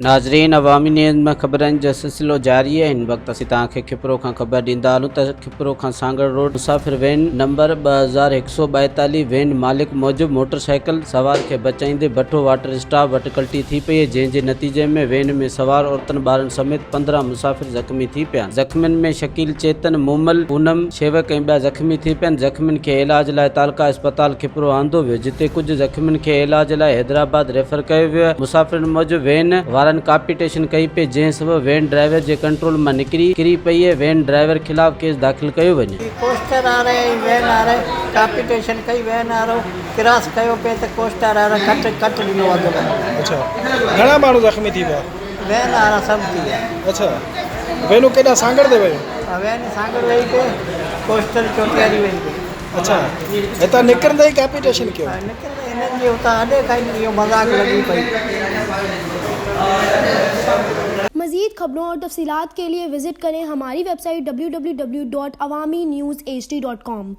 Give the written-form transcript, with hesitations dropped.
नाज़रीन, अवामी न्यूज़ में ख़बरनि जो सिलसिलो जारी है। इन वक्त असीं तव्हांखे खिपरो खां ख़बर ॾींदा हलूं त खिपरो खां सांगड़ रोड मुसाफ़िर वैन नंबर 2142 वैन मालिक मूजिबि मोटरसाइकिल सवार खे बचाईंदे भट्टो वाटर स्टाफ वटि कल्टी थी पई है, जंहिंजे नतीजे में वैन में सवार औरतुनि ॿारनि समेत 15 मुसाफ़िर ज़ख़्मी थी पिया। ज़ख़्मियुनि में शकील, चेतन, मूमल, पूनम, शेवक ऐं ॿिया ज़ख़्मी थी पिया। ज़ख़्मियुनि खे इलाज लाइ तालका अस्पताल खिपरो आंदो वियो, जिते कुझु ज़ख़्मियुनि खे इलाज लाइ हैदराबाद रेफर कयो वियो। मुसाफ़िरनि मूजिबि वैन वारनि कापीटेशन कई पे, जंहिं सबबि वैन ड्राइवर जे कंट्रोल में निकिरी किरी पई है। वैन ड्राइवर खिलाफ केस दाख़िल कयो वञे। कोस्टर आ रहे वैन आ रहे कापीटेशन कई वैन आ रहो क्रॉस कयो पे तो कोस्टर आ रहा कट ॾिनो अॻु में। अच्छा, घणा माण्हू ज़ख़्मी थी विया? वैन आ रहा सब थी विया। अच्छा, वैनू केॾा सांगड़ ते वियो? वैन सांगड़ वही पे कोस्टर चोटियारी वही पे। अच्छा, हितां निकिरंदे ई कैपिटेशन कयो? निकिरंदे हिननि जे हुतां अॾे खां इहो मज़ाक लॻी पई। मज़ीद खबरों और तफसीलात के लिए विजिट करें हमारी वेबसाइट www.awamiNewsHD.com।